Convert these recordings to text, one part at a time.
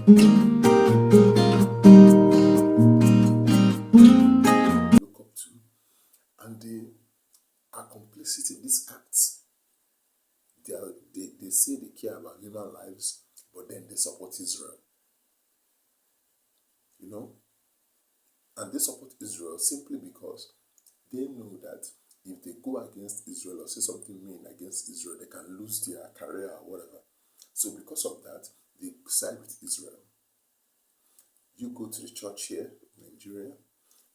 look up to, and they are complicit in these acts. They say they care about human lives, but then they support Israel. You know? And they support Israel simply because they know that if they go against Israel or say something mean against Israel, they can lose their career or whatever. So because of that, they side with Israel. You go to the church here in Nigeria,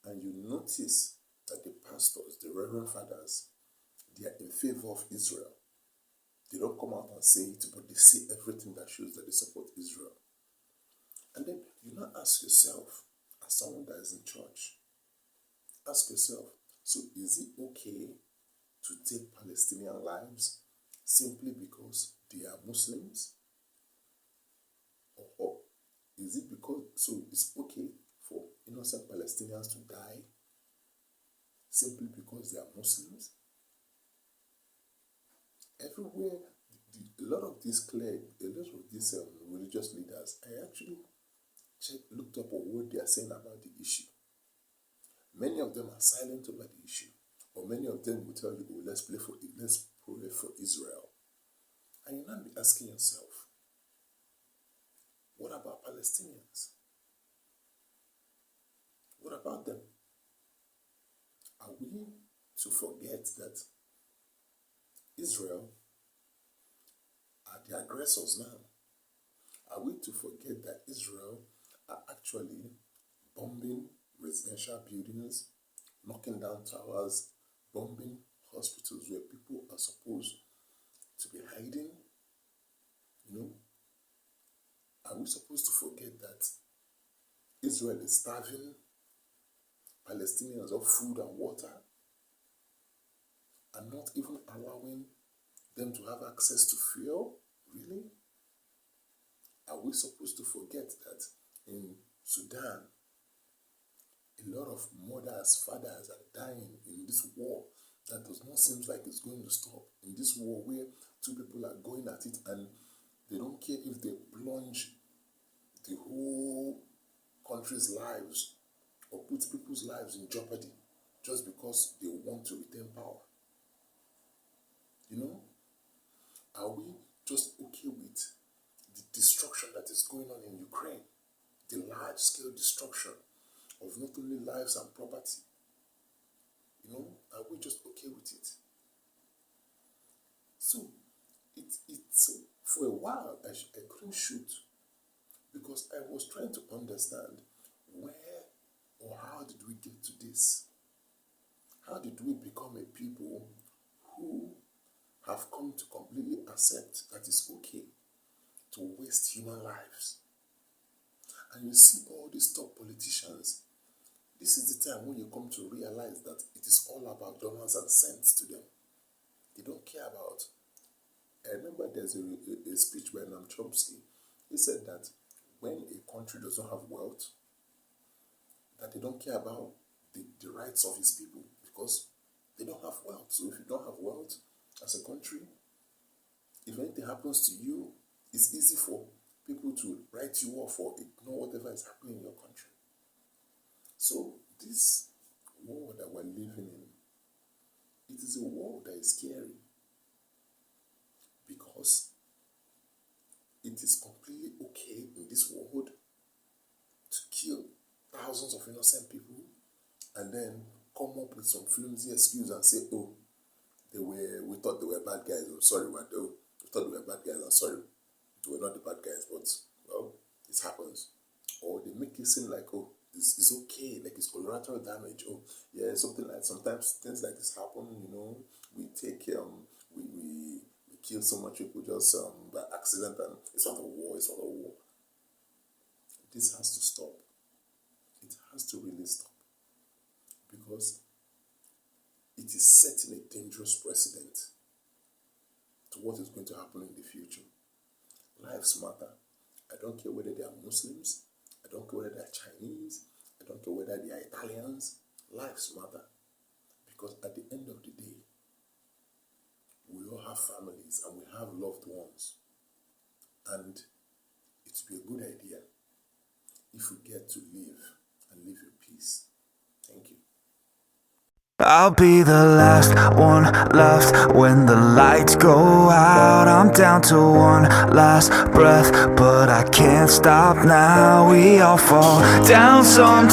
and you notice that the pastors, the reverend fathers, they are in favor of Israel. They don't come out and say it, but they say everything that shows that they support Israel. And then you now ask yourself, as someone that is in church, ask yourself, so is it okay to take Palestinian lives simply because they are Muslims? Or is it because, so it's okay for innocent Palestinians to die simply because they are Muslims? Everywhere, a lot of these religious leaders, I actually looked up on what they are saying about the issue. Many of them are silent over the issue, or many of them will tell you, "Oh, let's pray for Israel." And you now be asking yourself, what about Palestinians? What about them? Are we to forget that Israel are the aggressors now? Are we to forget that Israel are actually bombing residential buildings, knocking down towers, bombing hospitals where people are supposed to be hiding? You know, are we supposed to forget that Israel is starving Palestinians of food and water and not even allowing them to have access to fuel? Really? Are we supposed to forget that in Sudan, a lot of mothers, fathers are dying in this war that does not seem like it's going to stop? In this war where two people are going at it and they don't care if they plunge the whole country's lives or put people's lives in jeopardy just because they want to retain power. You know? Are we just okay with the destruction that is going on in Ukraine? The large-scale destruction of not only lives and property. You know, are we just okay with it? So, for a while, I couldn't shoot because I was trying to understand where or how did we get to this? How did we become a people who have come to completely accept that it's okay to waste human lives? And you see all these top politicians, this is the time when you come to realize that it is all about dollars and cents to them. They don't care about. I remember there's a speech by Noam Chomsky. He said that when a country does not have wealth, that they don't care about the rights of his people because they don't have wealth. So if you don't have wealth as a country, if anything happens to you, it's easy for people to write you off or ignore whatever is happening in your country. So this world that we're living in, it is a world that is scary because it is completely okay in this world to kill thousands of innocent people and then come up with some flimsy excuse and say, "Oh, we thought they were bad guys. I'm sorry, we thought they were bad guys. I'm sorry, they were not the bad guys, but well, it happens." Or they make it seem like, "Oh, it's okay, like it's collateral damage." Oh, yeah, something like sometimes things like this happen. You know, we take we kill so much people just by accident, and it's not a war. It's not a war. This has to stop. It has to really stop because it is setting a dangerous precedent to what is going to happen in the future. Lives matter. I don't care whether they are Muslims. I don't care whether they are Chinese. I don't care whether they are Italians. Lives matter. Because at the end of the day, we all have families and we have loved ones. And it would be a good idea if we get to live and live in peace. Thank you. I'll be the last one left when the lights go out. I'm down to one last breath, but I can't stop now. We all fall down some